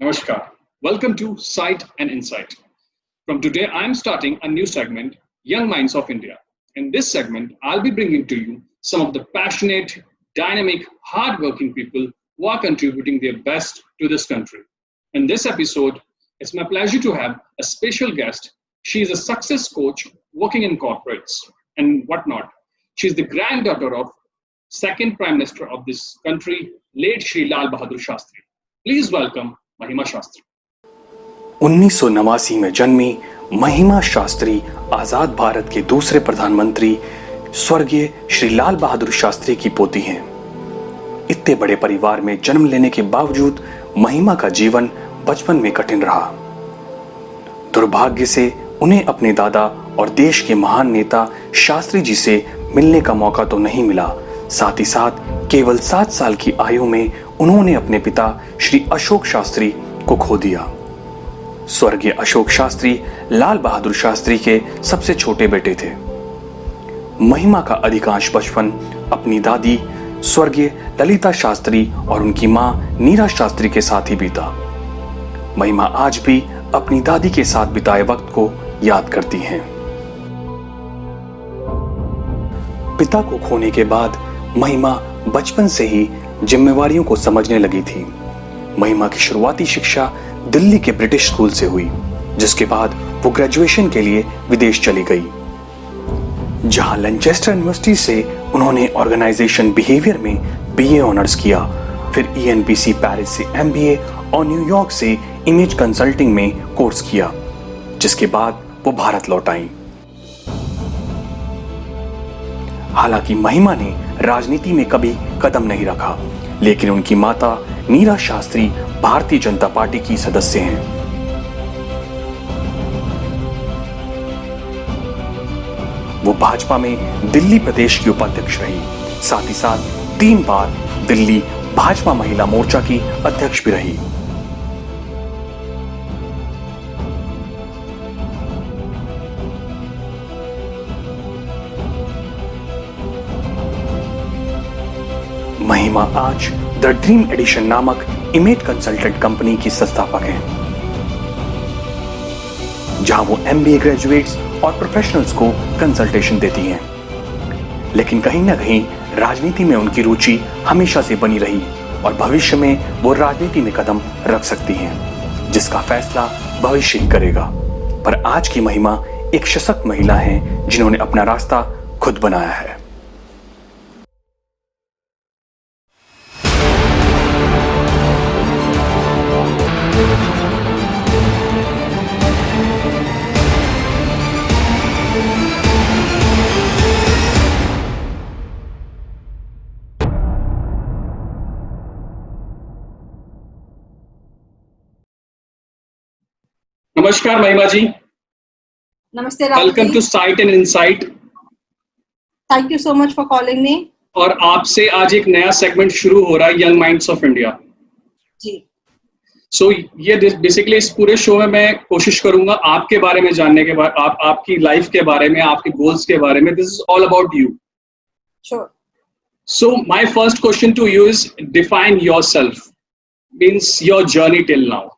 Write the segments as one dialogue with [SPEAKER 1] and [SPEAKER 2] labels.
[SPEAKER 1] Namaskar. Welcome to Sight and Insight. From today, I am starting a new segment, Young Minds of India. In this segment, I'll be bringing to you some of the passionate, dynamic, hardworking people who are contributing their best to this country. In this episode, it's my pleasure to have a special guest. She is a success coach working in corporates and whatnot. She is the granddaughter of second Prime Minister of this country, late Shri Lal Bahadur Shastri. Please welcome महिमा शास्त्री।
[SPEAKER 2] 1989 में जन्मी महिमा शास्त्री आजाद भारत के दूसरे प्रधानमंत्री स्वर्गीय श्री लाल बहादुर शास्त्री की पोती हैं। इतने बड़े परिवार में जन्म लेने के बावजूद महिमा का जीवन बचपन में कठिन रहा। दुर्भाग्य से उन्हें अपने दादा और देश के महान नेता शास्त्री जी से मिलने का मौका तो नहीं मिला, साथ ही साथ केवल 7 साल की आयु में उन्होंने अपने पिता श्री अशोक शास्त्री को खो दिया। स्वर्गीय अशोक शास्त्री लाल बहादुर शास्त्री के सबसे छोटे बेटे थे। महिमा का अधिकांश बचपन अपनी दादी स्वर्गीय ललिता शास्त्री और उनकी मां नीरा शास्त्री के साथ ही बीता। महिमा आज भी अपनी दादी के साथ बिताए वक्त को याद करती हैं। पिता को खोने के बाद महिमा बचपन से ही जिम्मेवारियों को समझने लगी थी। महिमा की शुरुआती शिक्षा दिल्ली के ब्रिटिश स्कूल से हुई, जिसके बाद वो ग्रेजुएशन के लिए विदेश चली गई, जहां लैनचेस्टर यूनिवर्सिटी से उन्होंने ऑर्गेनाइजेशन बिहेवियर में बीए ऑनर्स किया। फिर ईएनबीसी पेरिस से एमबीए और न्यूयॉर्क से इमेज कंसल्टिंग में कोर्स किया, जिसके बाद वो भारत लौट आई। हालांकि महिमा ने राजनीति में कभी कदम नहीं रखा, लेकिन उनकी माता नीरा शास्त्री भारतीय जनता पार्टी की सदस्य हैं। वो भाजपा में दिल्ली प्रदेश की उपाध्यक्ष रही, साथ ही साथ 3 बार दिल्ली भाजपा महिला मोर्चा की अध्यक्ष भी रही। महिमा आज द ड्रीम एडिशन नामक इमेज कंसल्टेंट कंपनी की संस्थापक हैं, जहां वो एमबीए ग्रेजुएट्स और प्रोफेशनल्स को कंसल्टेशन देती हैं। लेकिन कहीं ना कहीं राजनीति में उनकी रुचि हमेशा से बनी रही और भविष्य में वो राजनीति में कदम रख सकती हैं, जिसका फैसला भविष्य ही करेगा। पर आज की महिमा एक सशक्त महिला हैं, जिन्होंने अपना रास्ता खुद बनाया है।
[SPEAKER 1] नमस्कार महिमा जी।
[SPEAKER 3] नमस्ते Rahul
[SPEAKER 1] welcome to sight and insight.
[SPEAKER 3] Thank you so much for calling me.
[SPEAKER 1] और आपसे आज एक नया सेगमेंट शुरू हो रहा है, यंग माइंड्स ऑफ इंडिया
[SPEAKER 3] जी।
[SPEAKER 1] सो ये बेसिकली इस पूरे शो में मैं कोशिश करूंगा आपके बारे में जानने के बाद, आपकी लाइफ के बारे में, आपके गोल्स के बारे में। This is all about you.
[SPEAKER 3] Sure.
[SPEAKER 1] So my first question to you is define yourself, means your journey till now.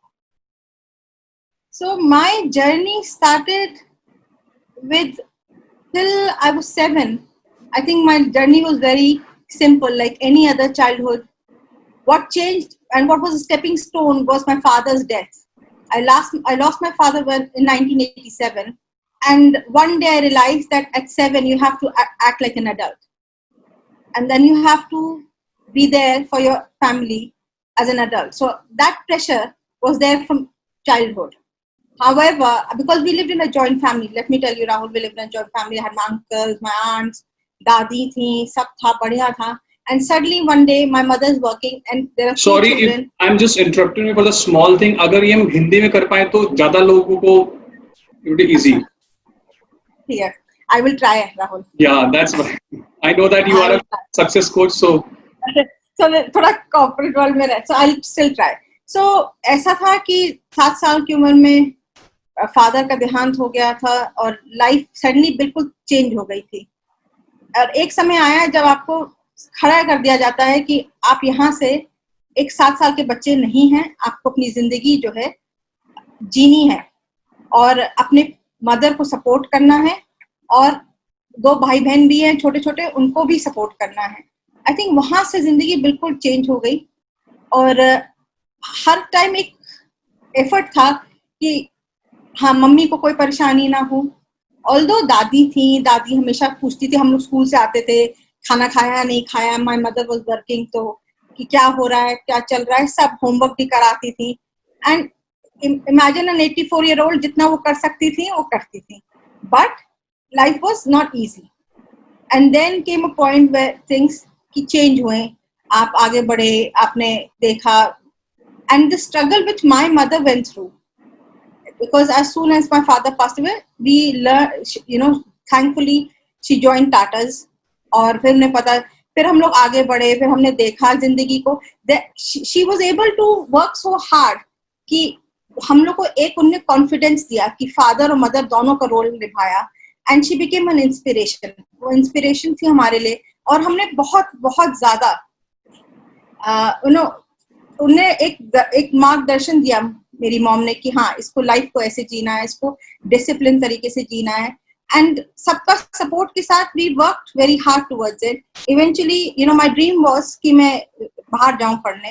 [SPEAKER 3] So my journey started with till I was 7. I think my journey was very simple, like any other childhood. What changed and what was a stepping stone was my father's death. I lost my father in 1987, and one day I realized that at 7 you have to act like an adult, and then you have to be there for your family as an adult. So that pressure was there from childhood. However, because we lived in a joint family, let me tell you, Rahul, we lived in a joint family. I had my uncles, my aunts, dadi thi, sab tha, badhiya tha. And suddenly one day my mother is working and there are
[SPEAKER 1] Sorry if I'm just interrupting you for the small thing. अगर ये हम हिंदी में कर पाए तो ज़्यादा लोगों को it would be easy.
[SPEAKER 3] Yeah, I will try, Rahul.
[SPEAKER 1] Yeah, that's right. I know that you are a success coach, so
[SPEAKER 3] थोड़ा corporate world में रहे, so I'll still try. So ऐसा था कि 7 साल की उम्र में फादर का देहांत हो गया था और लाइफ सडनली बिल्कुल चेंज हो गई थी। और एक समय आया जब आपको खड़ा कर दिया जाता है कि आप यहाँ से एक 7 साल के बच्चे नहीं हैं, आपको अपनी जिंदगी जो है जीनी है और अपने मदर को सपोर्ट करना है, और 2 भाई बहन भी हैं छोटे छोटे, उनको भी सपोर्ट करना है। आई थिंक वहां से जिंदगी बिल्कुल चेंज हो गई। और हर टाइम एक एफर्ट था कि हाँ, मम्मी को कोई परेशानी ना हो। ऑल्दो दादी हमेशा पूछती थी, हम लोग स्कूल से आते थे, खाना खाया नहीं खाया, माय मदर वाज वर्किंग, तो कि क्या हो रहा है, क्या चल रहा है, सब होमवर्क भी कराती थी। एंड इमेजिन एन 84-year-old जितना वो कर सकती थी वो करती थी, but life was not easy. And then came a point where things की चेंज हुए, आप आगे बढ़े, आपने देखा, and the struggle which my mother went through, because as soon as my father passed away, we learned, thankfully she joined Tatas, और फिर हमने पता, फिर हम लोग आगे बढ़े, फिर हमने देखा जिंदगी को, she was able to work so hard कि हम लोग को एक उनने कॉन्फिडेंस दिया कि फादर और मदर दोनों का रोल निभाया, and she became an inspiration. वो इंस्पिरेशन थी हमारे लिए, और हमने बहुत बहुत ज्यादा उन्हें एक मार्गदर्शन दिया मेरी मॉम ने कि हाँ, इसको लाइफ को ऐसे जीना है, इसको डिसिप्लिन तरीके से जीना है, एंड सबका सपोर्ट के साथ we worked very hard towards it. Eventually my dream was कि मैं बाहर जाऊं पढ़ने,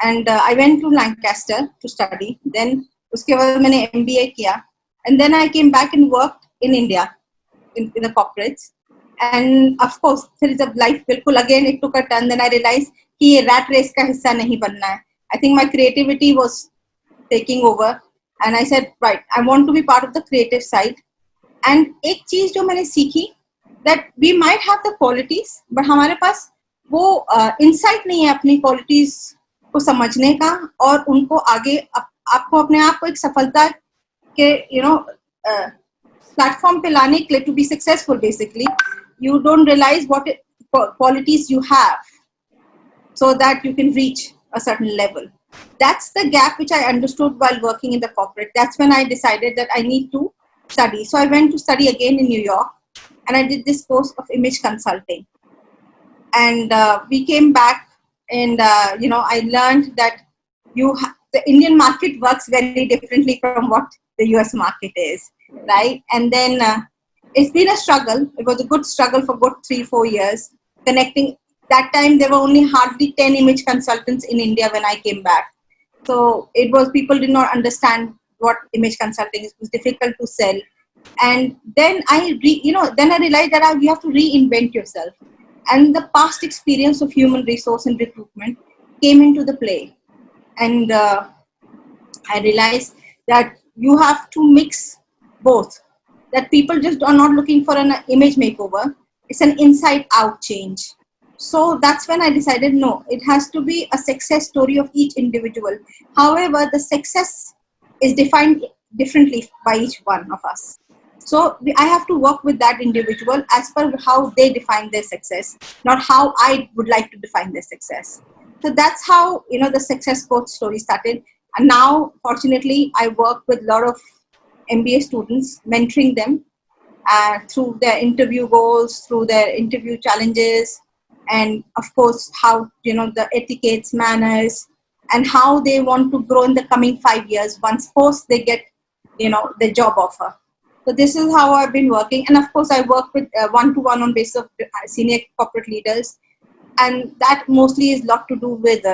[SPEAKER 3] and I went to Lancaster to study. Then उसके बाद मैंने MBA किया, and then I came back and worked in India in the corporates, and of course फिर जब लाइफ बिल्कुल again it took a turn, then I realise कि ये rat race का हिस्सा नहीं बनना है। I think my creativity was taking over, and I said right, I want to be part of the creative side. And एक चीज जो मैंने सीखी, that we might have the qualities, but हमारे पास वो इंसाइट नहीं है अपनी क्वालिटीज को समझने का, और उनको आगे आपको अपने आप को एक सफलता के प्लेटफॉर्म पे लाने के लिए, to be successful basically, you don't realize what qualities you have, so that you can reach a certain level. That's the gap which I understood while working in the corporate. That's when I decided that I need to study. So I went to study again in New York, and I did this course of image consulting. And we came back, and I learned that the Indian market works very differently from what the US market is, right? And then it's been a struggle. It was a good struggle for good 3-4 years. Connecting, that time there were only hardly 10 image consultants in India when I came back. So it was, people did not understand what image consulting is. It was difficult to sell. And then I realized that you have to reinvent yourself. And the past experience of human resource and recruitment came into the play. And I realized that you have to mix both. That people just are not looking for an image makeover. It's an inside out change. So that's when I decided, no, it has to be a success story of each individual. However, the success is defined differently by each one of us. So I have to work with that individual as per how they define their success, not how I would like to define their success. So that's how, the success coach story started. And now, fortunately, I work with a lot of MBA students, mentoring them through their interview goals, through their interview challenges, and of course how the etiquettes, manners, and how they want to grow in the coming 5 years once post they get the job offer. So this is how I've been working. And of course I work with one-to-one on basis of senior corporate leaders, and that mostly is lot to do with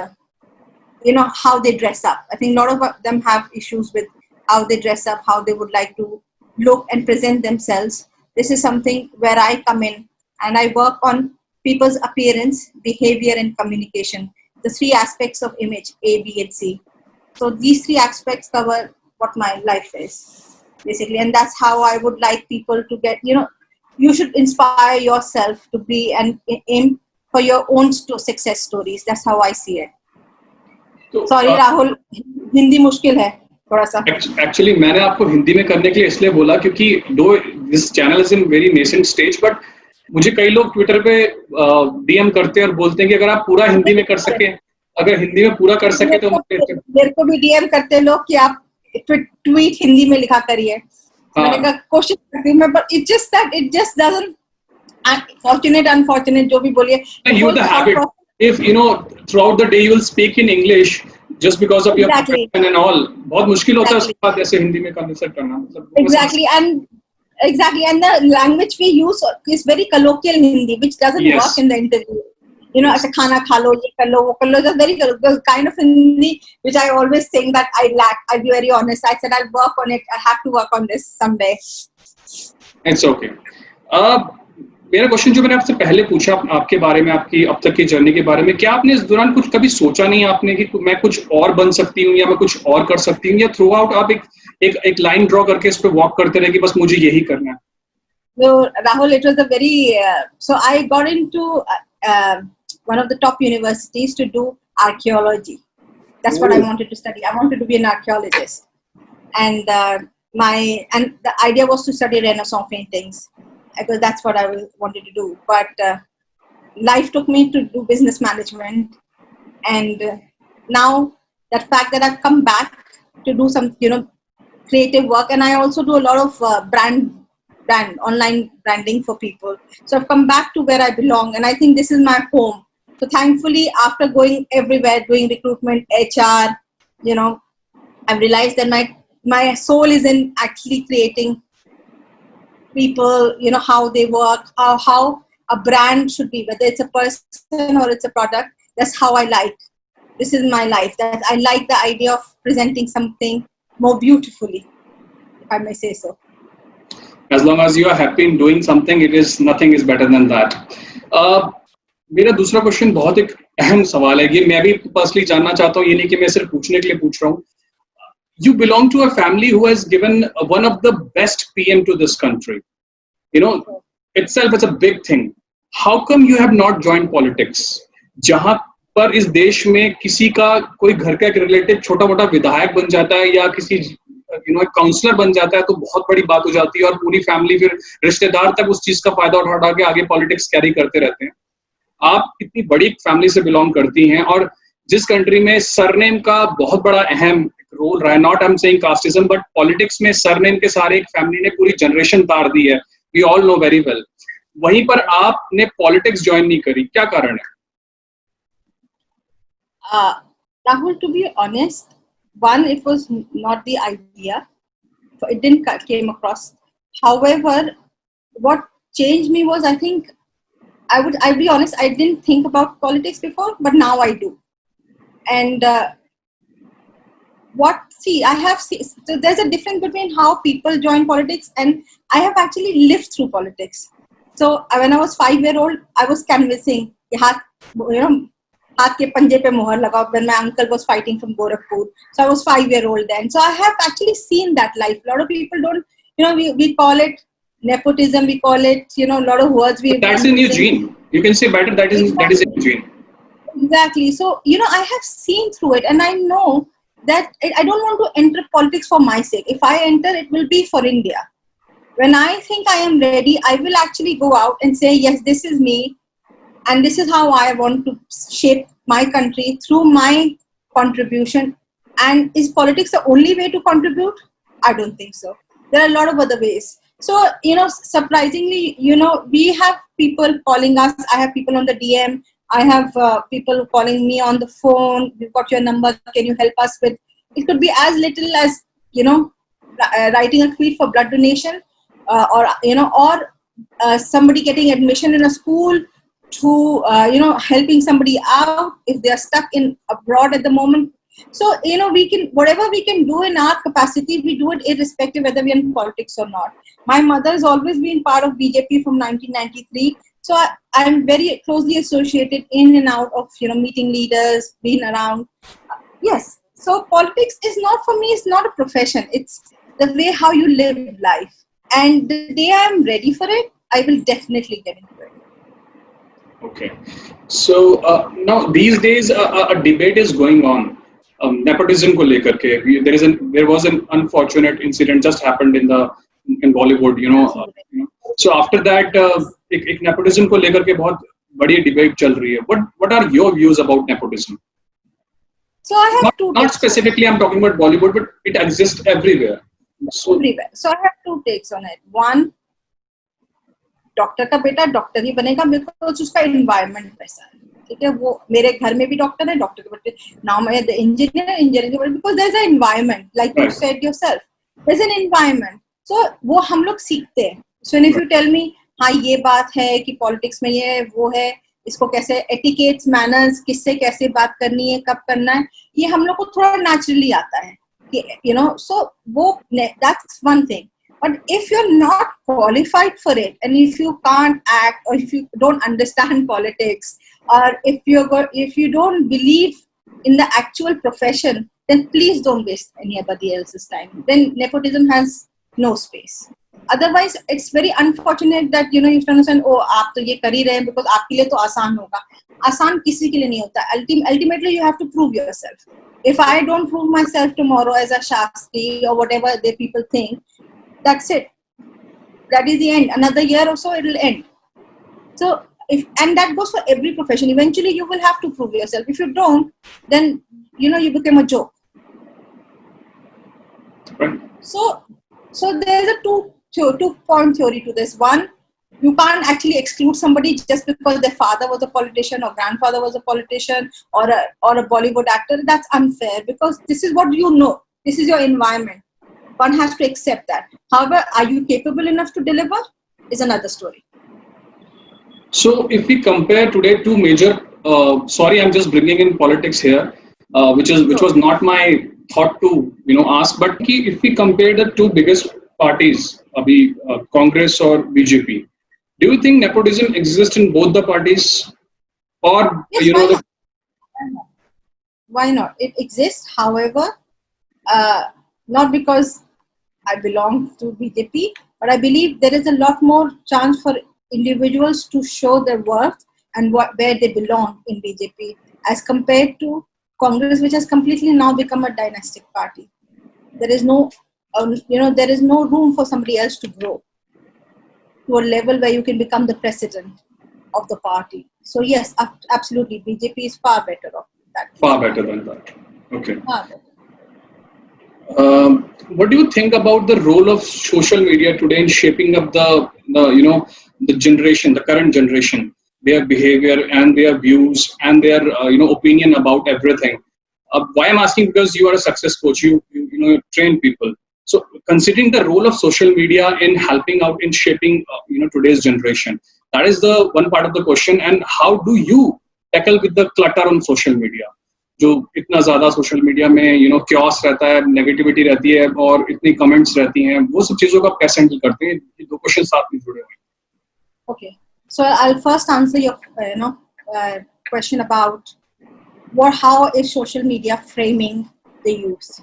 [SPEAKER 3] how they dress up. I think a lot of them have issues with how they dress up, how they would like to look and present themselves. This is something where I come in, and I work on people's appearance, behavior, and communication. The 3 aspects of image, A, B, and C. So these 3 aspects cover what my life is, basically. And that's how I would like people to get, you should inspire yourself to be and aim for your own success stories. That's how I see it. Sorry, Rahul, Hindi मुश्किल है थोड़ा सा।
[SPEAKER 1] Actually मैंने आपको हिंदी में करने के लिए इसलिए बोला क्योंकि this channel is in very nascent stage, but मुझे कई लोग ट्विटर पे DM करते हैं और बोलते हैं कि अगर आप पूरा हिंदी में कर सके, अगर हिंदी में पूरा कर सके तो
[SPEAKER 3] मेरे को भी DM करते हैं लोग कि आप ट्वीट हिंदी में लिखा करिए। मैंने कहा कोशिश करती हूँ मैं, but it just doesn't, fortunate unfortunate जो भी बोलिए,
[SPEAKER 1] if you know throughout the day you will speak in English just because of your
[SPEAKER 3] Exactly.
[SPEAKER 1] profession and all, बहुत मुश्किल होता है
[SPEAKER 3] Exactly.
[SPEAKER 1] उसके बाद ऐसे हिंदी में कन्वर्सेट करना, मतलब वो मैं समझ-
[SPEAKER 3] Exactly, and the language we use is very colloquial Hindi, which doesn't
[SPEAKER 1] Yes.
[SPEAKER 3] work in the interview. You know,
[SPEAKER 1] Yes.
[SPEAKER 3] as a khana kha lo, ye kar lo, wo kar lo, just very the kind of Hindi which I always think that I lack. I'll be very honest. I said I'll work on it. I have to work on this someday.
[SPEAKER 1] It's okay. मेरा question जो मैंने आपसे पहले पूछा आपके बारे में, आपकी अब तक की जर्नी के बारे में, क्या आपने इस दौरान कुछ कभी सोचा नहीं आपने कि मैं कुछ और बन सकती हूँ या मैं कुछ और कर सकती हूँ, या थ्रू आउट आप एक लाइन ड्रॉ करके इस पे वॉक करते रहे कि बस मुझे यही करना है?
[SPEAKER 3] So Rahul, it was a very so I got into one of the top universities to do archaeology. That's what I wanted to study. I wanted to be an archaeologist, and the idea was to study Renaissance paintings because that's what I wanted to do. But life took me to do business management, and now that fact that I've come back to do some creative work, and I also do a lot of brand online branding for people. So I've come back to where I belong, and I think this is my home. So thankfully, after going everywhere doing recruitment, HR, I've realized that my soul is in actually creating people, how they work, how a brand should be, whether it's a person or it's a product. That's how I like. This is my life. That I like the idea of presenting something more beautifully, if I may say so.
[SPEAKER 1] As long as you are happy in doing something, nothing is better than that. मेरा दूसरा question बहुत एक अहम सवाल है, ये मैं भी पर्सनली जानना चाहता हूँ, ये नहीं कि मैं सिर्फ पूछने के लिए पूछ रहा हूँ. You belong to a family who has given one of the best PM to this country. Itself is a big thing. How come you have not joined politics? जहाँ पर इस देश में किसी का कोई घर का एक रिलेटिव छोटा मोटा विधायक बन जाता है या किसी एक काउंसलर बन जाता है तो बहुत बड़ी बात हो जाती है और पूरी फैमिली फिर रिश्तेदार तक उस चीज का फायदा उठा के आगे पॉलिटिक्स कैरी करते रहते हैं. आप इतनी बड़ी फैमिली से बिलोंग करती हैं और जिस कंट्री में सरनेम का बहुत बड़ा अहम रोल रहा है, not I am saying casteism, but politics में सरनेम के सारे एक फैमिली ने पूरी जनरेशन तार दी है, we all know very well. वहीं पर आपने पॉलिटिक्स ज्वाइन नहीं करी, क्या कारण है?
[SPEAKER 3] Rahul, to be honest, one, it was not the idea. It didn't came across. However, what changed me was, I think, I'll be honest, I didn't think about politics before, but now I do. And so there's a difference between how people join politics, and I have actually lived through politics. So when I was 5-year-old, I was canvassing. हाथ के पंजे पे मोहर लगाओ when my uncle was fighting from Gorakhpur. So I was 5-year-old then. So I have actually seen that life. A lot of people don't, we call it nepotism, we call it, a lot of words.
[SPEAKER 1] That's in your gene. You can say better that is in your gene.
[SPEAKER 3] Exactly. So, I have seen through it, and I know that I don't want to enter politics for my sake. If I enter, it will be for India. When I think I am ready, I will actually go out and say, yes, this is me. And this is how I want to shape my country through my contribution. And is politics the only way to contribute? I don't think so. There are a lot of other ways. So, surprisingly, we have people calling us. I have people on the DM. I have people calling me on the phone. We've got your number. Can you help us with? It could be as little as, writing a tweet for blood donation, or somebody getting admission in a school, to helping somebody out if they are stuck in abroad at the moment. So we can, whatever we can do in our capacity, we do it irrespective whether we are in politics or not. My mother has always been part of BJP from 1993, so I'm very closely associated in and out of meeting leaders, being around. Yes, so politics is not, for me, it's not a profession. It's the way how you live life, and the day I'm ready for it, I will definitely get into it.
[SPEAKER 1] Okay, so now these days a debate is going on, nepotism को लेकर के. There was an unfortunate incident just happened in Bollywood, So after that, एक nepotism को लेकर के बहुत बड़ी debate चल रही है. What are your views about nepotism?
[SPEAKER 3] So I have
[SPEAKER 1] not specifically I'm talking about Bollywood, but it exists everywhere.
[SPEAKER 3] Everywhere. So I have two takes on it. One, doctor का बेटा डॉक्टर ही बनेगा because उसका environment वैसा है. ठीक है, वो मेरे घर में भी डॉक्टर है, डॉक्टर के बच्चे, नाउ मैं इंजीनियर के बच्चे, because there is a environment like you said yourself, there is an environment, so वो हम लोग सीखते हैं. So if you tell me हाँ ये बात है कि पॉलिटिक्स में ये वो है, इसको कैसे एटिकेट्स मैनर्स, किससे कैसे बात करनी है, कब करना है, ये हम लोग को थोड़ा नेचुरली आता है, यू नो. सो वो that's one thing. But if you're not qualified for it, and if you can't act, or if you don't understand politics, or if you don't believe in the actual profession, then please don't waste anybody else's time. Then nepotism has no space. Otherwise, it's very unfortunate that you have to understand, oh, आप तो ये कर ही रहे हैं because आपके लिए तो आसान होगा. आसान किसी के लिए नहीं होता. Ultimately, you have to prove yourself. If I don't prove myself tomorrow as a Shastri or whatever the people think, that's it. That is the end. Another year or so, it'll end. So, and that goes for every profession. Eventually, you will have to prove yourself. If you don't, then you become a joke.
[SPEAKER 1] Right.
[SPEAKER 3] So there's a two-point theory to this. One, you can't actually exclude somebody just because their father was a politician or grandfather was a politician or a Bollywood actor. That's unfair because this is what you know. This is your environment. One has to accept that. However, are you capable enough to deliver is another story.
[SPEAKER 1] So if we compare today two major, sorry, I'm just bringing in politics here, which was not my thought to ask, but if we compare the two biggest parties, Congress or BJP, do you think nepotism exists in both the parties, or
[SPEAKER 3] yes, why not? It exists. However, not because I belong to BJP, but I believe there is a lot more chance for individuals to show their worth and where they belong in BJP as compared to Congress, which has completely now become a dynastic party. There is no, there is no room for somebody else to grow to a level where you can become the president of the party. So yes, absolutely, BJP is far better off that.
[SPEAKER 1] Far better than that. Okay.
[SPEAKER 3] Far better.
[SPEAKER 1] What do you think about the role of social media today in shaping up the generation, the current generation, their behavior and their views and their opinion about everything? Why I'm asking, because you are a success coach, you train people. So considering the role of social media in helping out in shaping today's generation, that is the one part of the question. And how do you tackle with the clutter on social media? जो इतना ज्यादा social media में chaos रहता है, negativity रहती है और इतनी कमेंट्स रहती हैं, वो सब चीजों को आप कैसे हैंडल करते हैं? ये दो क्वेश्चन साथ में जुड़े हुए हैं.
[SPEAKER 3] Okay, so I'll first answer your question about how is social media framing the youth.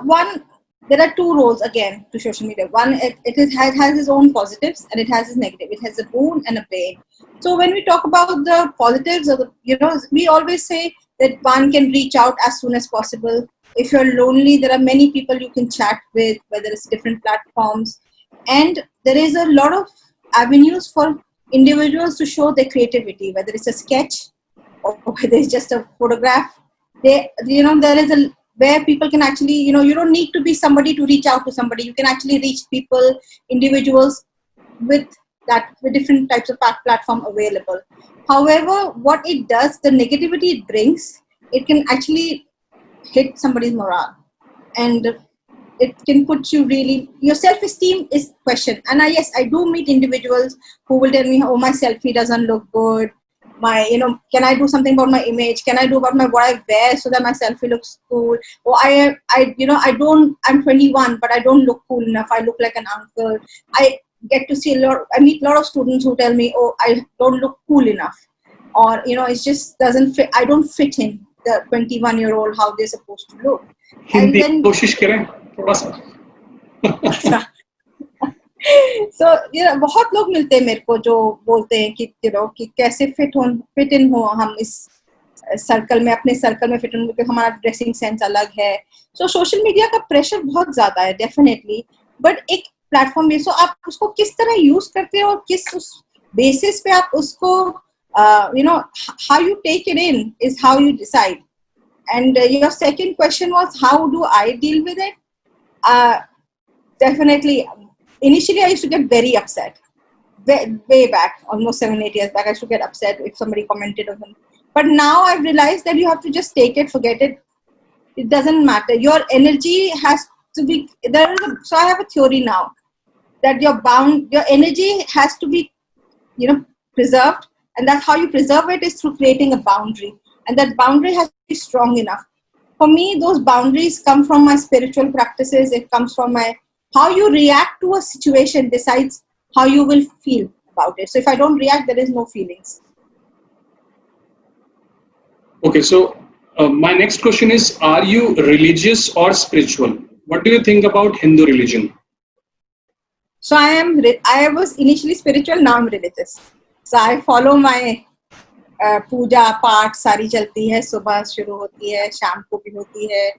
[SPEAKER 3] One, there are two roles again to social media. One, it has its own positives and it has its negative. It has a boon and a bane. So when we talk about the positives, of we always say that one can reach out as soon as possible. If you're lonely, there are many people you can chat with, whether it's different platforms, and there is a lot of avenues for individuals to show their creativity, whether it's a sketch or whether it's just a photograph. There is a where people can actually, you don't need to be somebody to reach out to somebody. You can actually reach people, individuals with different types of platform available. However, what it does, the negativity it brings, it can actually hit somebody's morale, and it can put you really, your self-esteem is questioned. And yes, I do meet individuals who will tell me, oh, my selfie doesn't look good. Can I do something about my image? Can I do about what I wear so that my selfie looks cool? Or I'm 21, but I don't look cool enough. I look like an uncle. I meet a lot of students who tell me, oh, I don't look cool enough. Or, it just doesn't fit. I don't fit in the 21-year-old, how they're supposed to look. And then, so बहुत लोग मिलते हैं मेरे को जो बोलते हैं कि कि कैसे फिट इन हो हम इस सर्कल में, अपने सर्कल में फिट इन, क्योंकि हमारा ड्रेसिंग सेंस अलग है. सो सोशल मीडिया का प्रेशर बहुत ज्यादा है डेफिनेटली, बट एक प्लेटफॉर्म है, सो आप उसको किस तरह यूज करते हो और किस उस बेसिस पे आप उसको how you take it in is how you decide. And your second question was, how do I deal with it? Definitely, initially I used to get very upset. Way back, almost 7-8 years back, I used to get upset if somebody commented on But now I've realized that you have to just take it, forget it. It doesn't matter. Your energy has to be there. So I have a theory now that your energy has to be, preserved, and that's how you preserve it, is through creating a boundary, and that boundary has to be strong enough. For me, those boundaries come from my spiritual practices. It comes from how you react to a situation decides how you will feel about it. So if I don't react, there is no feelings.
[SPEAKER 1] Okay, so my next question is, are you religious or spiritual? What do you think about Hindu religion?
[SPEAKER 3] So I was initially spiritual, now I'm religious. So I follow my पूजा पाठ सारी चलती है, सुबह शुरू होती है, शाम को भी होती है.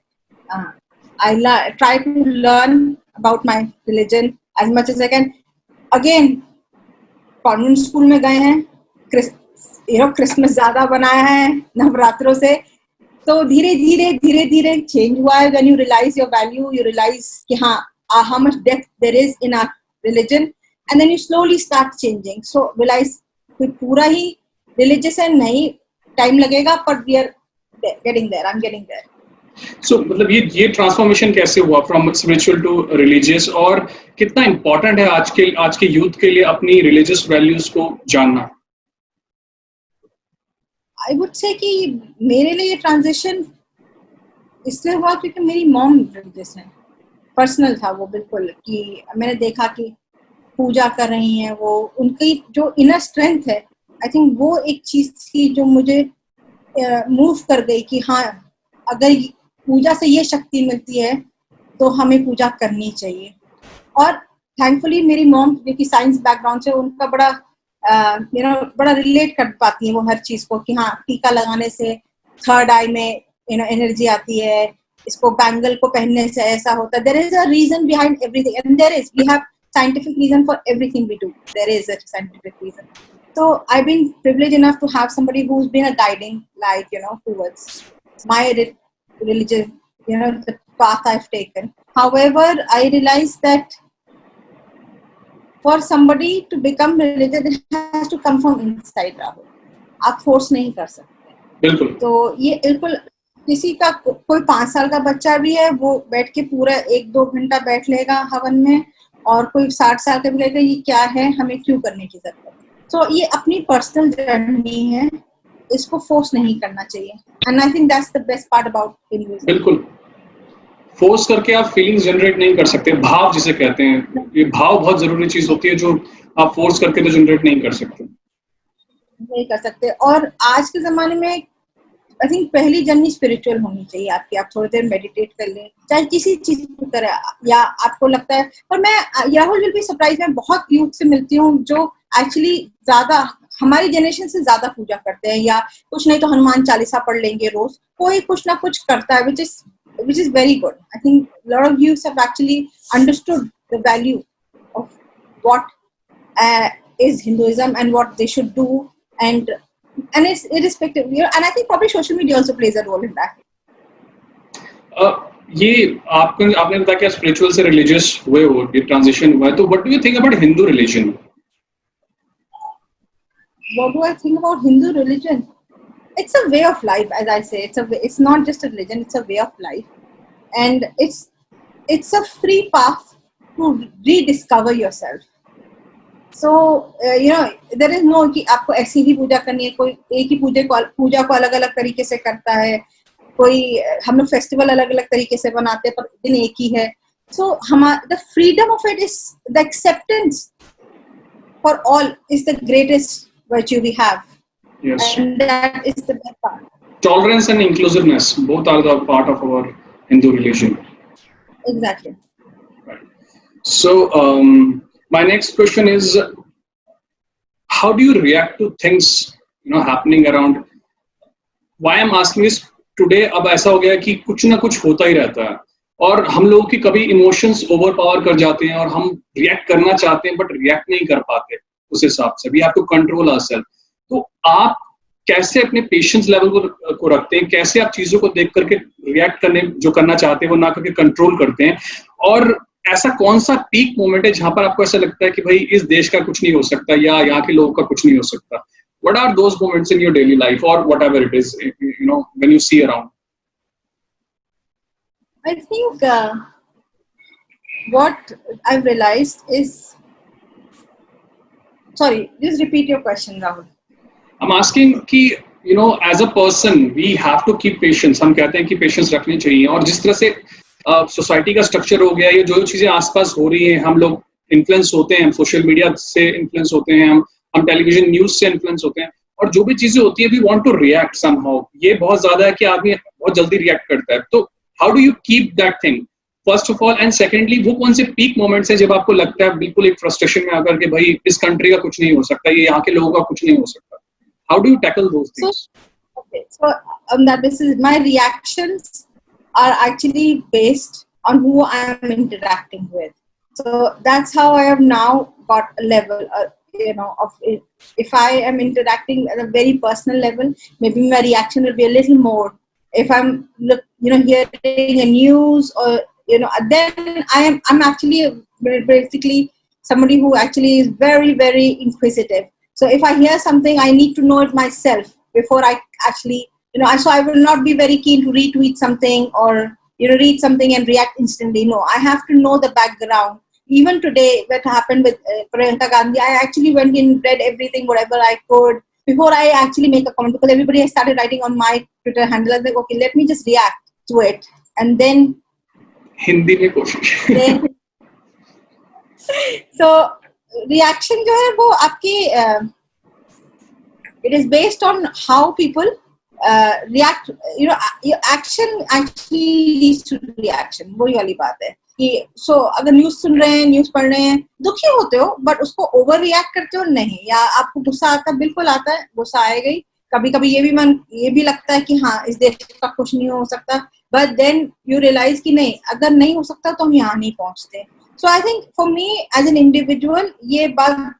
[SPEAKER 3] I try to learn about my religion as much as I can. Again, convent school में गए हैं, क्रिसमस ज्यादा बनाया है नवरात्रों से, तो धीरे धीरे चेंज हुआ है. When you realize your value, you realize कि हाँ, how much depth there is in our religion, and then you slowly start changing. So realize कोई पूरा ही religious है नहीं, टाइम लगेगा, but we are getting there. I'm getting there.
[SPEAKER 1] So मतलब ये transformation कैसे हुआ फ्रॉम स्पिरिचुअल टू रिलीजियस, और कितना इम्पोर्टेंट है आज के यूथ के लिए अपनी रिलीजियस वैल्यूज को जानना?
[SPEAKER 3] I would say कि मेरे लिए ट्रांजिशन इसलिए हुआ क्योंकि मेरी मॉम रिलीजियस है. पर्सनल था वो बिल्कुल, कि मैंने देखा कि पूजा कर रही हैं वो, उनकी जो इनर स्ट्रेंथ है, आई थिंक वो एक चीज थी जो मुझे मूव कर गई कि हाँ, अगर पूजा से ये शक्ति मिलती है तो हमें पूजा करनी चाहिए. और थैंकफुली मेरी मॉम, क्योंकि साइंस बैकग्राउंड से, उनका बड़ा रिलेट कर पाती है वो हर चीज को, कि हाँ, टीका लगाने से थर्ड आई में एनर्जी आती है, इसको बैंगल को पहनने से ऐसा होता है. There is a reason behind everything, and there is, we have scientific reason for everything we do. There is a scientific reason. So I've been privileged enough to have somebody who's been a guiding light, towards my religion, the path I've taken. However, I realized that for somebody to become religious, it has to come from inside. Rahul, आप force नहीं कर सकते.
[SPEAKER 1] बिल्कुल.
[SPEAKER 3] तो ये बिल्कुल किसी का, कोई 5 साल का बच्चा भी है, वो बैठ के पूरा 1-2 घंटा बैठ लेगा हवन में, और कोई 60 साल का भी लेगा, ये क्या है, हमें क्यों करने की जरूरत है. तो ये अपनी पर्सनल जर्नी है, इसको फोर्स नहीं करना चाहिए. And I think that's the best part about Hinduism.
[SPEAKER 1] बिल्कुल, फोर्स करके आप फीलिंग्स जनरेट नहीं कर सकते. भाव जिसे कहते हैं, ये भाव बहुत जरूरी चीज होती है जो आप फोर्स करके तो जनरेट नहीं कर सकते.
[SPEAKER 3] और आज के जमाने में आई थिंक पहली जर्नी स्पिरिचुअल होनी चाहिए आपकी. आप थोड़ी देर मेडिटेट कर लें, चाहे किसी चीज को करें, या आपको लगता है. और मैं, राहुल विल बी सरप्राइज, मैं बहुत यूथ से मिलती हूँ जो एक्चुअली ज्यादा हमारी जनरेशन से ज्यादा पूजा करते हैं, या कुछ नहीं तो हनुमान चालीसा पढ़ लेंगे रोज, कोई कुछ ना कुछ करता है, which is very good. I think a lot of youths have actually understood the value of what is Hinduism and what they should do, and it's irrespective, and I think probably social media also plays a role in that.
[SPEAKER 1] ये आपने बताया कि spiritual से religious हुए हो, ये transition हुआ है, तो what do you think about Hindu religion?
[SPEAKER 3] What do I think about Hindu religion? It's a way of life, as I say. It's not just a religion; it's a way of life, and it's a free path to rediscover yourself. So there is no कि आपको ऐसी ही पूजा करनी है. कोई एक ही पूजा को अलग अलग तरीके से करता है, कोई हम लोग फेस्टिवल अलग अलग तरीके से बनाते हैं, पर दिन एक ही है. So the freedom of it is, the acceptance for all is the greatest virtue we have.
[SPEAKER 1] Yes.
[SPEAKER 3] And that is the best part.
[SPEAKER 1] Tolerance and inclusiveness, both are the part of our Hindu religion.
[SPEAKER 3] Exactly.
[SPEAKER 1] Right. So my next question is, how do you react to things happening around? Why I'm asking is, today अब ऐसा हो गया कि कुछ ना कुछ होता ही रहता है, और हम लोगों की कभी इमोशंस ओवर पावर कर जाते हैं, और हम रिएक्ट करना चाहते हैं बट रिएक्ट नहीं कर पाते उस हिसाब से. We have to control ourselves. तो आप कैसे अपने पेशेंस लेवल को रखते हैं? कैसे आप चीजों को देख करके रिएक्ट करने जो करना चाहते हैं वो ना करके कंट्रोल करते हैं? और ऐसा कौन सा पीक मोमेंट है जहां पर आपको ऐसा लगता है कि भाई इस देश का कुछ नहीं हो सकता, या यहाँ के लोगों का कुछ नहीं हो सकता? What are those moments in your daily life, or whatever it is, when you see around?
[SPEAKER 3] I think what I've realized is, sorry, just repeat your question, Rahul.
[SPEAKER 1] I'm asking कि as a person we have to keep patience. हम कहते हैं कि patience रखनी चाहिए, और जिस तरह से सोसाइटी का स्ट्रक्चर हो गया, ये जो चीजें आसपास हो रही हैं, हम लोग इन्फ्लुएंस होते हैं, सोशल मीडिया से इन्फ्लुएंस होते हैं, हम टेलीविजन न्यूज से इन्फ्लुएंस होते हैं, और जो भी चीजें होती है we want to react somehow. ये बहुत ज्यादा है कि आदमी बहुत जल्दी रिएक्ट करता है. तो how do you keep that thing first of all, and secondly वो कौन से पीक मोमेंट्स हैं जब आपको लगता है बिल्कुल एक फ्रस्ट्रेशन में आकर के भाई इस कंट्री का कुछ नहीं हो सकता, ये यहाँ के लोगों का कुछ नहीं हो सकता? How do you tackle those things?
[SPEAKER 3] So on that basis, my reactions are actually based on who I am interacting with. So that's how I have now got a level, of if I am interacting at a very personal level, maybe my reaction will be a little more. If I'm hearing a news, or then I'm actually basically somebody who actually is very, very inquisitive. So if I hear something, I need to know it myself before I actually, so I will not be very keen to retweet something or, read something and react instantly. No, I have to know the background. Even today, what happened with Priyanka Gandhi, I actually went in, read everything, whatever I could, before I actually make a comment, because everybody has started writing on my Twitter handle. I was like, okay, let me just react to it. And then...
[SPEAKER 1] Hindi mein koshish.
[SPEAKER 3] So, reaction जो है वो आपकी it is based on how people react. Your action actually leads to reaction. वही वाली बात है कि so अगर न्यूज़ सुन रहे हैं, न्यूज़ पढ़ रहे हैं, दुखी होते हो, बट उसको ओवर रिएक्ट करते हो नहीं, या आपको गुस्सा आता है, बिल्कुल आता है, गुस्सा आएगा ही. कभी कभी ये भी लगता है कि हाँ इस देश का कुछ नहीं हो सकता, बट देन यू रियलाइज कि नहीं, अगर नहीं हो सकता तो हम यहाँ नहीं पहुँचते. So I think for me as an individual, ये बात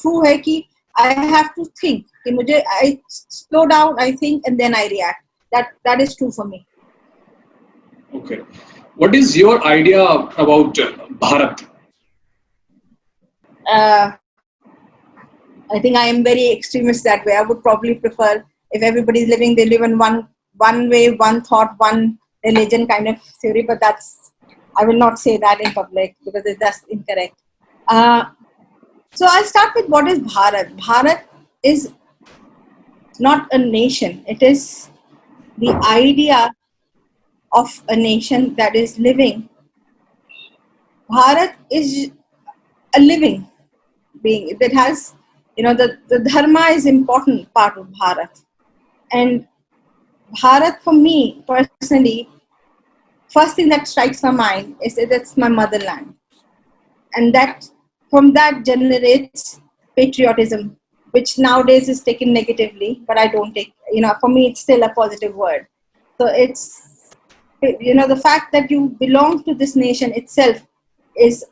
[SPEAKER 3] true है कि I have to think कि मुझे I slow down, I think, and then I react. That is true for me.
[SPEAKER 1] Okay, what is your idea about Bharat?
[SPEAKER 3] I think I am very extremist that way. I would probably prefer if everybody is living, they live in one way, one thought, one religion kind of theory, but I will not say that in public because that's incorrect. So I'll start with what is Bharat. Bharat is not a nation. It is the idea of a nation that is living. Bharat is a living being that has, the dharma is important part of Bharat. And Bharat for me personally, first thing that strikes my mind is that that's my motherland, and that from that generates patriotism, which nowadays is taken negatively, but I don't take, for me it's still a positive word. So it's, the fact that you belong to this nation itself is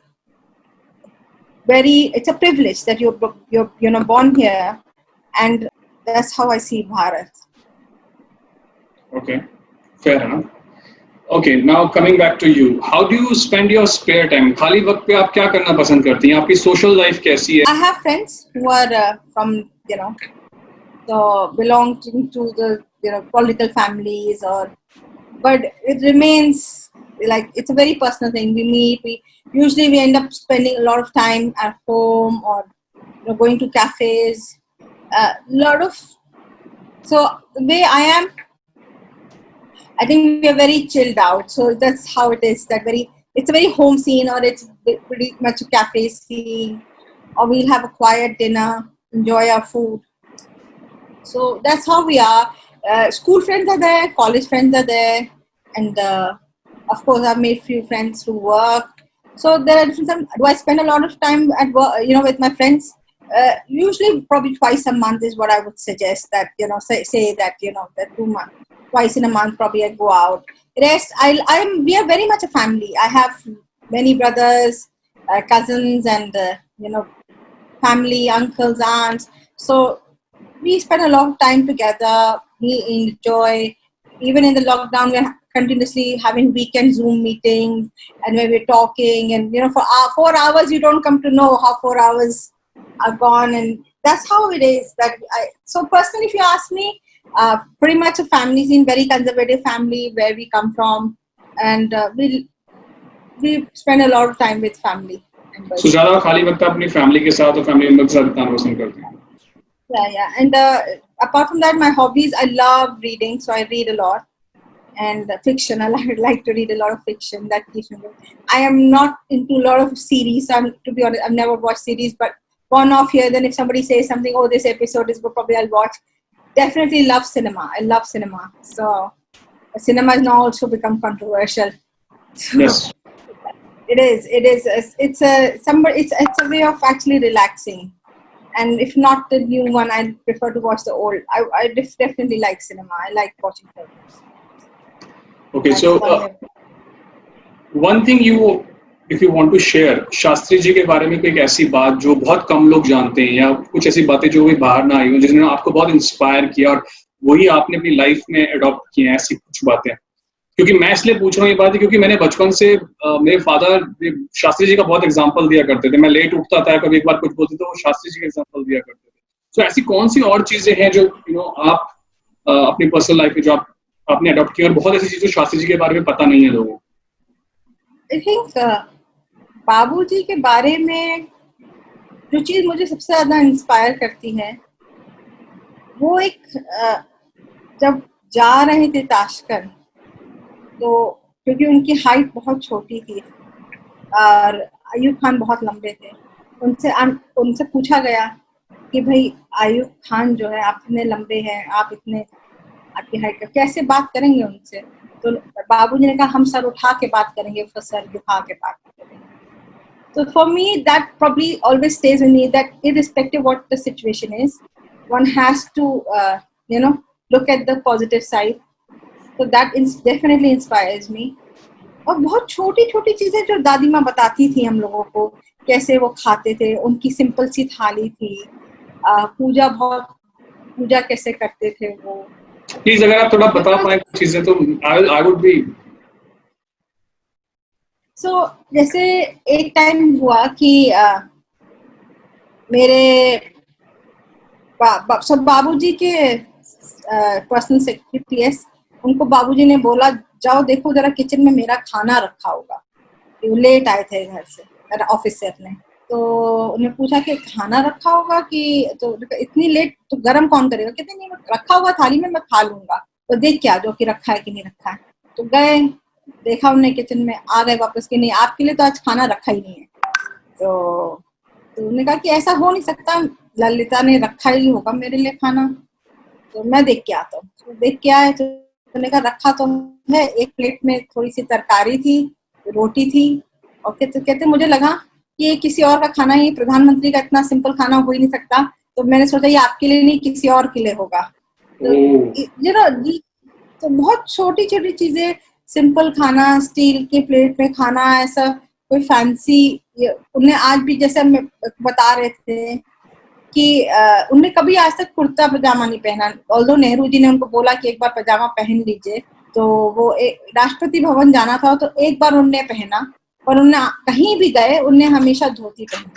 [SPEAKER 3] it's a privilege that you're born here, and that's how I see Bharat.
[SPEAKER 1] Okay, fair enough. Okay, now coming back to you, how do you spend your spare time? खाली वक्त पे आप क्या करना पसंद करती हैं? आपकी social life कैसी है?
[SPEAKER 3] I have friends who are from belonging to the political families, but it remains like it's a very personal thing. We meet, we end up spending a lot of time at home or going to cafes. So the way I am, I think we are very chilled out. So that's how it is. It's a very home scene, or it's pretty much a cafe scene, or we'll have a quiet dinner, enjoy our food. So that's how we are. School friends are there, college friends are there, and of course I've made few friends through work. So there are different. Do I spend a lot of time at work, with my friends? Usually, probably twice a month is what I would suggest. That say that that 2 months. Twice in a month, probably I go out. Rest, we are very much a family. I have many brothers, cousins, and family, uncles, aunts. So we spend a lot of time together. We enjoy. Even in the lockdown, we're continuously having weekend Zoom meetings, and when we're talking, and for 4 hours, you don't come to know how 4 hours are gone, and that's how it is. So personally, if you ask me, pretty much a family scene, very conservative family where we come from, and we spend a lot of time with family members.
[SPEAKER 1] So ज़्यादा खाली वक्त आप अपनी family के साथ और family member के साथ बिताना पसंद करते हैं?
[SPEAKER 3] Yeah. And apart from that, my hobbies, I love reading, so I read a lot. And fiction, I like to read a lot of fiction. That keeps me going. I am not into a lot of series. To be honest, I've never watched series, but one off here. Then if somebody says something, oh, this episode is good, probably I'll watch. Definitely love cinema. I love cinema. So cinema has now also become controversial. So,
[SPEAKER 1] Yes.
[SPEAKER 3] It is. It's a way of actually relaxing. And if not the new one, I prefer to watch the old. I definitely like cinema. I like watching films.
[SPEAKER 1] Okay, so one thing if you want to share, Shastri ji के बारे में कोई एक ऐसी बात जो बहुत कम लोग जानते हैं, या कुछ ऐसी बातें जो भी बाहर ना आई हो, जिन्होंने आपको बहुत इंस्पायर किया और वही आपने अपनी लाइफ में अडॉप्ट किए हैं, ऐसी कुछ बातें? क्योंकि मैं इसलिए पूछ रहा हूँ ये बात, क्योंकि मैंने बचपन से मेरे फादर शास्त्री जी का बहुत एग्जाम्पल दिया करते थे। मैं लेट उठता था, कभी एक बार कुछ बोलते थे, वो शास्त्री जी का एग्जाम्पल दिया करते थे। तो ऐसी कौन सी और चीजें हैं जो आप अपनी पर्सनल लाइफ में जो आपने अडॉप्ट किया, और बहुत ऐसी चीजें शास्त्री जी के बारे में पता नहीं है लोगों को?
[SPEAKER 3] आई थिंक बाबूजी के बारे में जो चीज मुझे सबसे ज्यादा इंस्पायर करती है, वो एक जब जा रहे थे ताशकंद, तो क्योंकि उनकी हाइट बहुत छोटी थी और अयूब खान बहुत लंबे थे, उनसे पूछा गया कि भाई अयूब खान जो है, आप इतने लंबे हैं, आपकी हाइट का कैसे बात करेंगे उनसे? तो बाबूजी ने कहा, हम सर उठा के बात करेंगे, उसका सर झुका के बात करेंगे। तो for me that probably always stays with me, that irrespective what the situation is, one has to look at the positive side. So that definitely inspires me. और बहुत छोटी छोटी चीजें जो दादी माँ बताती थी हम लोगों को, कैसे वो खाते थे, उनकी सिंपल सी थाली थी, पूजा कैसे करते थे वो।
[SPEAKER 1] प्लीज अगर आप थोड़ा बता पाए चीजें तो आई वुड बी।
[SPEAKER 3] सो जैसे एक टाइम हुआ कि मेरे बाबूजी के पर्सनल सेक्रेटरी पीएस, उनको बाबूजी ने बोला, जाओ देखो जरा किचन में मेरा खाना रखा होगा। वो लेट आए थे घर से, ऑफिस से अपने, तो उन्हें पूछा कि खाना रखा होगा कि, तो इतनी लेट तो गरम कौन करेगा? कहते नहीं, रखा हुआ थाली में, मैं खा लूंगा। तो देख क्या जो कि रखा है कि नहीं रखा है। तो गए, देखा उन्होंने किचन में, आ गए वापस कि नहीं, आपके लिए तो आज खाना रखा ही नहीं है। तो उन्होंने कहा कि ऐसा हो नहीं सकता, ललिता ने रखा ही होगा मेरे लिए खाना। तो मैं देख के आता हूँ। तो देख के आए तो उन्होंने कहा रखा तो है, एक प्लेट में थोड़ी सी तरकारी थी, रोटी थी, और कहते मुझे लगा कि ये किसी और का खाना, ही प्रधानमंत्री का इतना सिंपल खाना हो ही नहीं सकता। तो मैंने सोचा ये आपके लिए नहीं, किसी और के लिए होगा। तो बहुत छोटी छोटी चीजें, सिंपल खाना, स्टील के प्लेट में खाना, ऐसा कोई फैंसी। उन्हें आज भी, जैसे हम बता रहे थे कि उन्हें कभी आज तक कुर्ता पजामा नहीं पहना। ऑल्दो नेहरू जी ने उनको बोला कि एक बार पजामा पहन लीजिए, तो वो राष्ट्रपति भवन जाना था तो एक बार उन्होंने पहना, पर उन्हें कहीं भी गए उन्हें हमेशा धोती पहनी,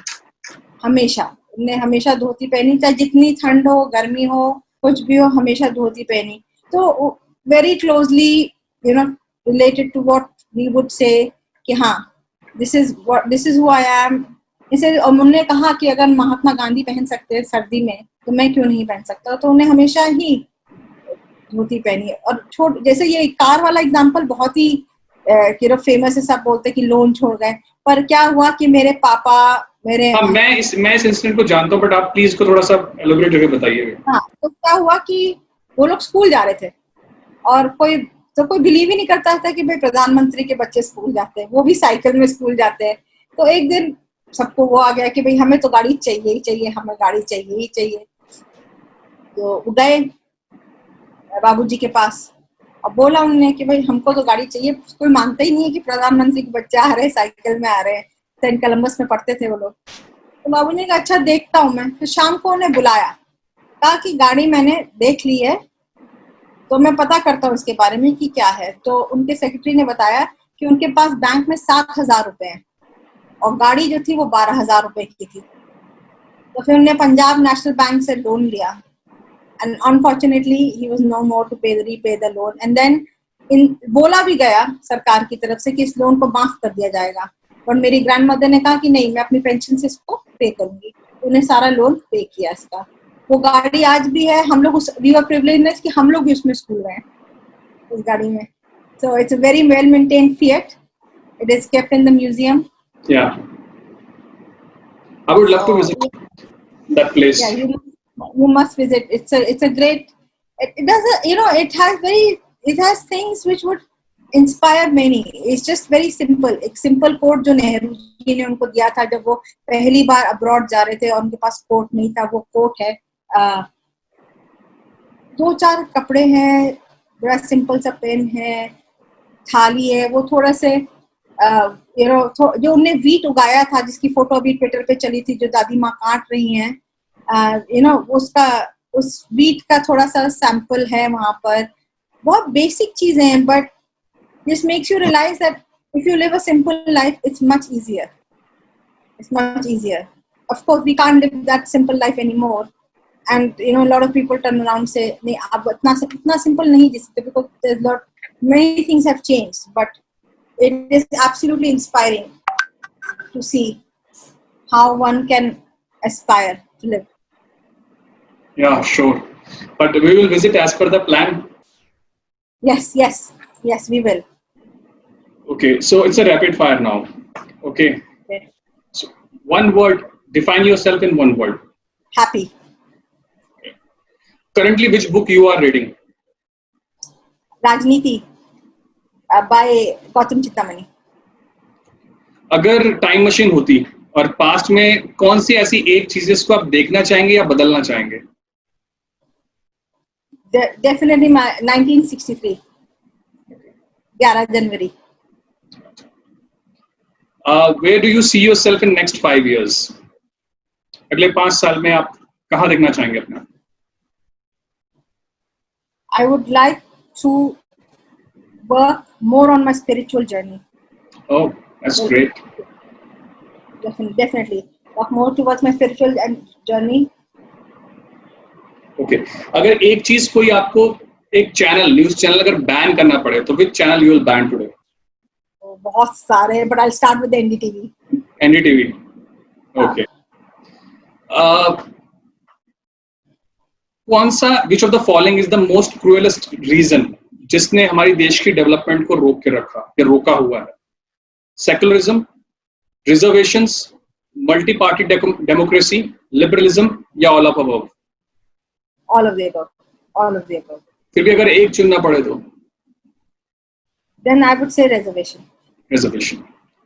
[SPEAKER 3] हमेशा धोती पहनी, चाहे जितनी ठंड हो, गर्मी हो, कुछ भी हो, हमेशा धोती पहनी। तो very closely related to what we would say कि हाँ, this is who I am. इसे उन्होंने कहा कि अगर महात्मा गांधी पहन सकते हैं सर्दी में, तो मैं क्यों नहीं पहन सकता। तो उन्हें हमेशा ही धोती पहनी। और जैसे ये कार वाला एग्जांपल बहुत ही फेमस है, सब बोलते कि लोन छोड़ गए, पर क्या हुआ कि मेरे पापा
[SPEAKER 1] मैं इस इंसिडेंट को जानता हूँ, बट आप प्लीज को थोड़ा सा एलाबोरेट करके बताइए।
[SPEAKER 3] हाँ, तो क्या हुआ कि वो लोग स्कूल जा रहे थे, और कोई बिलीव ही नहीं करता था कि भाई प्रधानमंत्री के बच्चे स्कूल जाते हैं, वो भी साइकिल में स्कूल जाते हैं। तो एक दिन सबको वो आ गया कि भाई हमें तो गाड़ी चाहिए ही चाहिए, हमें गाड़ी चाहिए ही चाहिए। तो गए बाबूजी के पास, अब बोला उन्होंने कि भाई हमको तो गाड़ी चाहिए। कोई मानता ही नहीं है कि प्रधानमंत्री के बच्चे आ रहे हैं, साइकिल में आ रहे हैं। सेंट कोलंबस में पढ़ते थे वो लोग। तो बाबू ने कहा अच्छा देखता हूँ मैं। फिर शाम को उन्हें बुलाया, कहा कि गाड़ी मैंने देख ली है, तो मैं पता करता हूँ इसके बारे में कि क्या है। तो उनके सेक्रेटरी ने बताया कि उनके पास बैंक में 7,000 रुपए हैं, और गाड़ी जो थी वो 12,000 रुपए की थी। तो फिर उन्होंने पंजाब नेशनल बैंक से लोन लिया, and unfortunately he was no more to repay the loan, and then बोला भी गया सरकार की तरफ से कि इस लोन को माफ कर दिया जाएगा, और मेरी ग्रैंडमदर ने कहा कि नहीं, मैं अपनी पेंशन से इसको पे करूंगी। उन्हें सारा लोन पे किया इसका। वो गाड़ी आज भी है, हम लोग उस वी आर प्रिविलेज्ड कि हम लोग भी उसमें स्कूल गए उस गाड़ी में। So it's a very well maintained fiat, it is kept in the museum.
[SPEAKER 1] Yeah, I would love to visit that place.
[SPEAKER 3] Yeah, you must visit. It's a great. It does a, it has things which would inspire many. It's just very simple. एक simple quote जो नेहरू जी ने उनको दिया था जब वो पहली बार abroad जा रहे थे और उनके पास कोट नहीं था, वो कोट है, 2-4 कपड़े हैं, बड़ा सिंपल सा पेन है, थाली है, वो थोड़ा से जो उनने वीट उगाया था जिसकी फोटो अभी ट्विटर पे चली थी, जो दादी माँ काट रही हैं, उसका उस वीट का थोड़ा सा सैंपल है वहां पर। बहुत बेसिक चीजें हैं, but this makes you realise that if you live a simple life it's much easier, of course we can't live that simple life anymore, and lot of people turn around say नहीं, आप इतना simple नहीं जी सकते, because there's many things have changed, but it is absolutely inspiring to see how one can aspire to live.
[SPEAKER 1] Yeah, sure. But we will visit as per the plan.
[SPEAKER 3] Yes, we will.
[SPEAKER 1] Okay, so it's a rapid fire now. Okay. So one word, define yourself in one word.
[SPEAKER 3] Happy.
[SPEAKER 1] Okay. Currently, which book you are reading?
[SPEAKER 3] Rajniti by Gautam Chittamani.
[SPEAKER 1] अगर time machine होती और past में कौन सी ऐसी एक चीज जिसको आप देखना चाहेंगे या बदलना चाहेंगे?
[SPEAKER 3] Definitely my 1963, 11 January.
[SPEAKER 1] Where do you see yourself in next 5 years? अगले 5 साल में आप कहाँ देखना चाहेंगे अपना?
[SPEAKER 3] I would like to work more on my spiritual journey.
[SPEAKER 1] Oh, that's great.
[SPEAKER 3] Definitely work more towards my spiritual journey.
[SPEAKER 1] Okay. अगर एक चीज कोई आपको एक चैनल, न्यूज चैनल अगर बैन करना पड़े तो which channel you will ban today?
[SPEAKER 3] बहुत सारे, but I'll start with the NDTV.
[SPEAKER 1] NDTV. Okay. कौन सा which of the following is the most cruelest reason जिसने हमारी देश की डेवलपमेंट को रोक के रखा या रोका हुआ है? Secularism, reservations, multi party democracy, liberalism या all of above?
[SPEAKER 3] All of the above.
[SPEAKER 1] फिर भी अगर एक चुनना पड़े तो?
[SPEAKER 3] Then I would say reservation.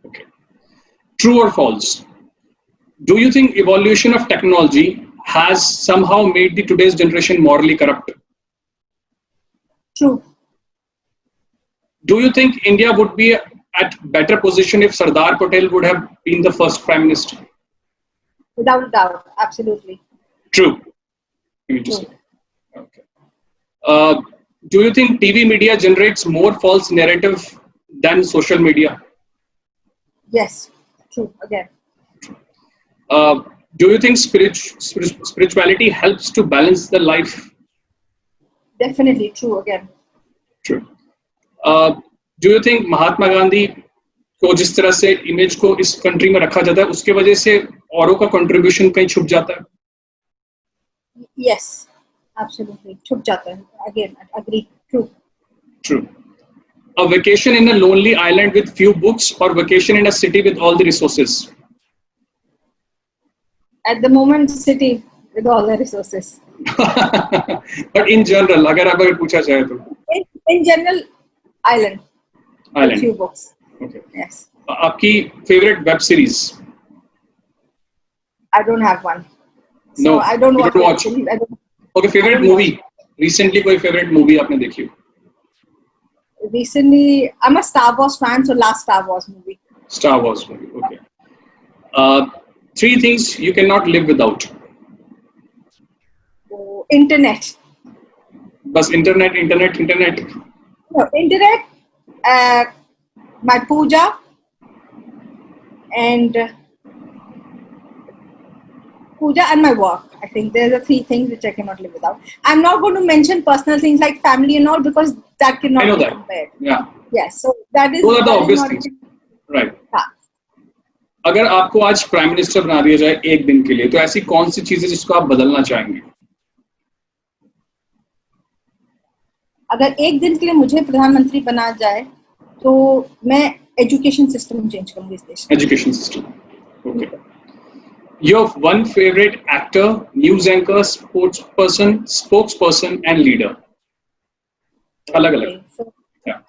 [SPEAKER 1] Okay. True or false? Do you think evolution of technology has somehow made the today's generation morally corrupt?
[SPEAKER 3] True.
[SPEAKER 1] Do you think India would be at better position if Sardar Patel would have been the first prime minister?
[SPEAKER 3] Without a doubt, absolutely.
[SPEAKER 1] True. Okay. Do you think TV media generates more false narrative than social media?
[SPEAKER 3] Yes, true. Again.
[SPEAKER 1] Do you think spirituality helps to balance the life?
[SPEAKER 3] Definitely true. Again.
[SPEAKER 1] True. Do you think Mahatma Gandhi को जिस तरह से image को इस country में रखा जाता है उसके वजह से औरों का कंट्रीब्यूशन कहीं छुप जाता है?
[SPEAKER 3] Yes, absolutely. छुप जाता है. Again, agree. True.
[SPEAKER 1] A vacation in a lonely island with few books or vacation in a city with all the resources?
[SPEAKER 3] At the moment, city with all the resources.
[SPEAKER 1] But in general, अगर पूछा जाए तो?
[SPEAKER 3] In general, island. With few books.
[SPEAKER 1] Okay.
[SPEAKER 3] Yes.
[SPEAKER 1] आपकी favorite web series?
[SPEAKER 3] I don't have one. So
[SPEAKER 1] No,
[SPEAKER 3] I don't
[SPEAKER 1] watch. Okay, favorite movie. Recently कोई favorite movie आपने देखी हो?
[SPEAKER 3] Recently, I'm a Star Wars fan, so last Star Wars movie.
[SPEAKER 1] Star Wars movie. Okay. 3 things you cannot live without.
[SPEAKER 3] Internet.
[SPEAKER 1] बस internet.
[SPEAKER 3] No, internet. My puja and puja and my work. I think there's the three things which I cannot live without. I'm not going to mention personal things like family and all because that
[SPEAKER 1] I
[SPEAKER 3] cannot
[SPEAKER 1] know
[SPEAKER 3] be
[SPEAKER 1] that.
[SPEAKER 3] compared.
[SPEAKER 1] Yeah.
[SPEAKER 3] Yes, so that is
[SPEAKER 1] Those are the obvious
[SPEAKER 3] not.
[SPEAKER 1] things. Right.
[SPEAKER 3] हाँ.
[SPEAKER 1] अगर आपको आज prime minister बना दिया जाए एक दिन के लिए, तो ऐसी कौन सी चीजें जिसको आप बदलना चाहेंगे?
[SPEAKER 3] अगर एक दिन के लिए मुझे प्रधानमंत्री बना जाए तो मैं एजुकेशन सिस्टम चेंज करूंगी इस देश में.
[SPEAKER 1] Education system. Okay. Your one favorite actor, news anchor, spokesperson, and leader. अलग अलग.
[SPEAKER 3] Okay, so,
[SPEAKER 1] Yeah.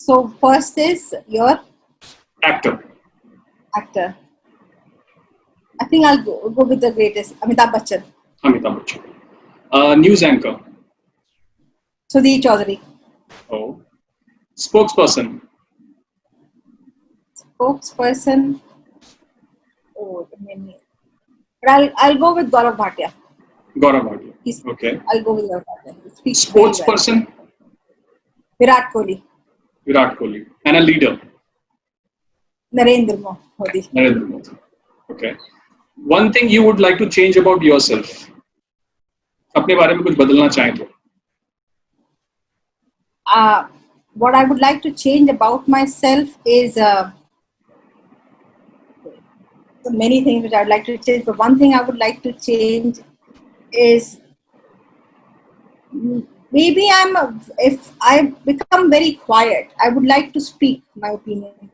[SPEAKER 3] so first is your
[SPEAKER 1] Actor.
[SPEAKER 3] actor. I think I'll go with the greatest, Amitabh Bachchan.
[SPEAKER 1] Amitabh Bachchan. News anchor.
[SPEAKER 3] Sudhir Chaudhary.
[SPEAKER 1] Oh. Spokesperson.
[SPEAKER 3] Spokesperson. Oh, many. But I'll go with Gaurav Bhatia.
[SPEAKER 1] Gaurav Bhatia. Okay.
[SPEAKER 3] I'll go with Gaurav Bhatia. He speaks very well.
[SPEAKER 1] Sportsperson.
[SPEAKER 3] Virat Kohli.
[SPEAKER 1] Virat Kohli. And a leader.
[SPEAKER 3] Narendra Modi.
[SPEAKER 1] Narendra Modi. Okay. One thing you would like to change about yourself. अपने बारे में कुछ बदलना चाहें तो.
[SPEAKER 3] What I would like to change about myself is many things which I would like to change, but one thing I would like to change is maybe if I become very quiet, I would like to speak my opinion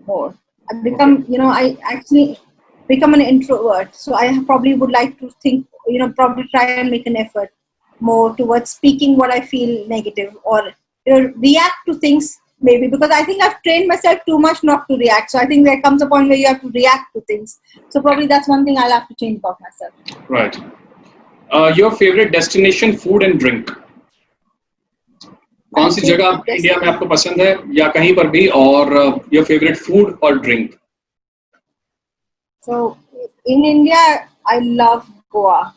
[SPEAKER 3] more. I become, I actually become an introvert, so I probably would like to think, probably try and make an effort more towards speaking what I feel negative, or react to things maybe, because I think I've trained myself too much not to react. So I think there comes a point where you have to react to things. So probably that's one thing I'll have to change about myself.
[SPEAKER 1] Right. Your favorite destination, food and drink. कौन सी जगह India में आपको पसंद है या कहीं पर भी, और your favorite food or drink?
[SPEAKER 3] So in India, I love Goa,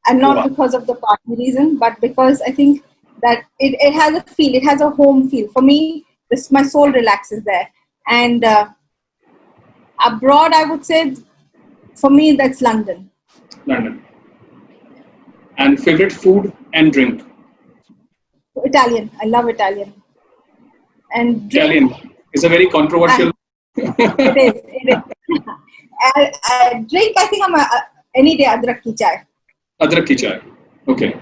[SPEAKER 3] and not
[SPEAKER 1] Goa.
[SPEAKER 3] because of the party reason, but because I think that it has a feel, it has a home feel. For me, my soul relaxes there. And abroad, I would say, for me, that's London.
[SPEAKER 1] London. And favorite food and drink?
[SPEAKER 3] Italian. I love Italian. And drink,
[SPEAKER 1] Italian is a very controversial.
[SPEAKER 3] it is. Drink, I think I'm any day adrak ki chai.
[SPEAKER 1] Adrak ki chai. Okay.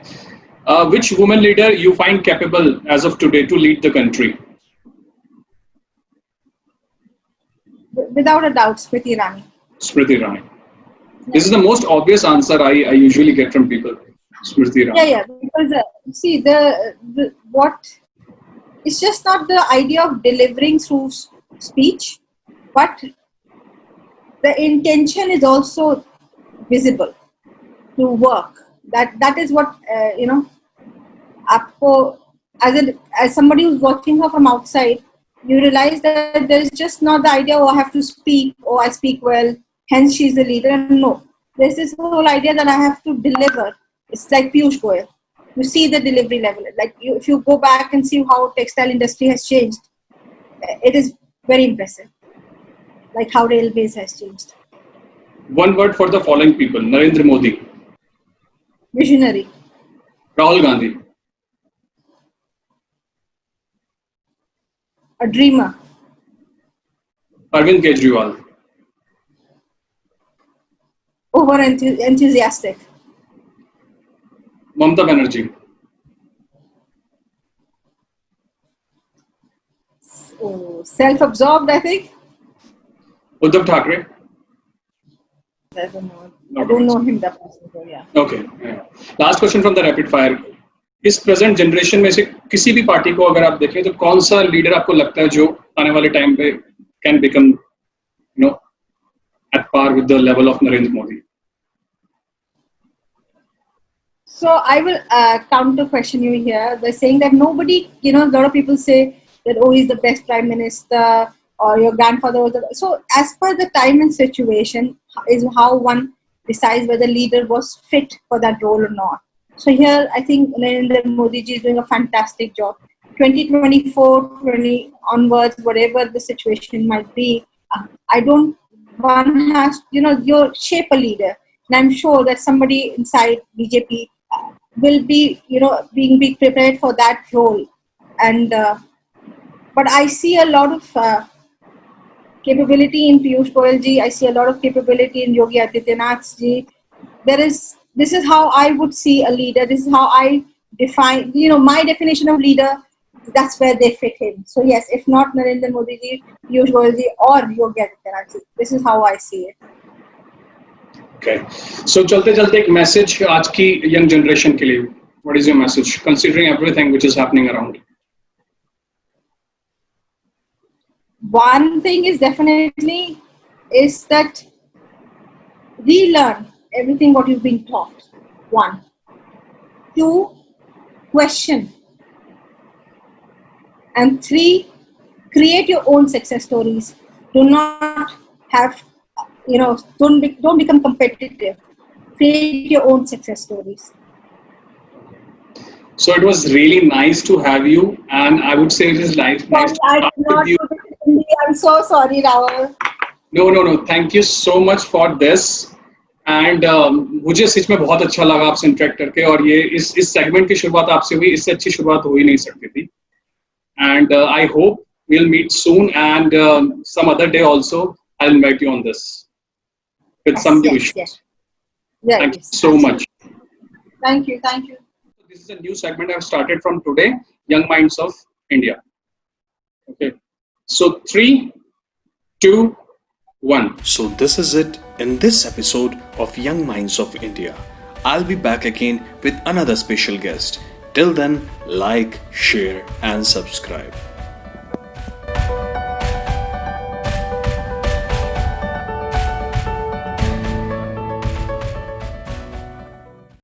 [SPEAKER 1] Which woman leader you find capable as of today to lead the country?
[SPEAKER 3] Without a doubt, Smriti Irani.
[SPEAKER 1] Smriti Irani. This is the most obvious answer I usually get from people. Smriti Irani.
[SPEAKER 3] Yeah. Because see, the what, it's just not the idea of delivering through speech, but the intention is also visible to work. That is what आपको as somebody who's watching her from outside, you realize that there's just not the idea, I have to speak, I speak well, hence she's the leader. No, there's this whole idea that I have to deliver. It's like Piyush Goyal. You see the delivery level. Like if you go back and see how textile industry has changed, it is very impressive. Like how railways has changed.
[SPEAKER 1] One word for the following people: Narendra Modi,
[SPEAKER 3] Visionary,
[SPEAKER 1] Rahul Gandhi,
[SPEAKER 3] a dreamer,
[SPEAKER 1] Arvind Kejriwal,
[SPEAKER 3] over enthusiastic,
[SPEAKER 1] Mamata Banerjee,
[SPEAKER 3] self-absorbed, I think.
[SPEAKER 1] Uddhav Thackeray.
[SPEAKER 3] I don't know. I don't know him that person. So yeah.
[SPEAKER 1] Okay. Yeah. Last question from the rapid fire. इस present generation में से किसी भी party को अगर आप देखें तो कौन सा लीडर आपको लगता है जो आने वाले टाइम पे can become at par with the level of Narendra Modi?
[SPEAKER 3] So I will counter question you here by saying that nobody, a lot of people say that, he's the best prime minister, or your grandfather was the. So as per the time and situation is how one decides whether leader was fit for that role or not. So here I think Narendra Modi ji is doing a fantastic job. 2024, 20 onwards, whatever the situation might be, one has, you shape a leader. and I'm sure that somebody inside BJP will be, being prepared for that role. And but I see a lot of capability in Piyush Goyal ji. I see a lot of capability in Yogi Adityanath ji. This is how I would see a leader. This is how I define, my definition of leader. That's where they fit in. So yes, if not Narendra Modi ji, Piyush Goyal ji, or Yogi Adityanath ji, this is how I see it.
[SPEAKER 1] Okay. So चलते चलते एक message आज की young generation के लिए. What is your message, considering everything which is happening around?
[SPEAKER 3] One thing is definitely is that relearn everything what you've been taught. 1. 2, question. And 3, create your own success stories. Do not have, don't become competitive. Create your own success stories.
[SPEAKER 1] So it was really nice to have you, and I would say it is nice to
[SPEAKER 3] I cannot
[SPEAKER 1] you.
[SPEAKER 3] do this in Hindi. I'm so sorry, Rahul.
[SPEAKER 1] No. Thank you so much for this. And मुझे सच में बहुत अच्छा लगा आपसे interact करके, और ये इस सेगमेंट की शुरुआत आपसे हुई, इससे अच्छी शुरुआत हो ही नहीं सकती थी. And I hope we'll meet soon, and some other day also I'll invite you on this with some new issues.
[SPEAKER 3] Yes.
[SPEAKER 1] Thank you so much.
[SPEAKER 3] Thank you.
[SPEAKER 1] This is a new segment I've started from today, Young Minds of India. Okay. So 3, 2, 1.
[SPEAKER 2] So this is it in this episode of Young Minds of India. I'll be back again with another special guest. Till then, like, share and subscribe.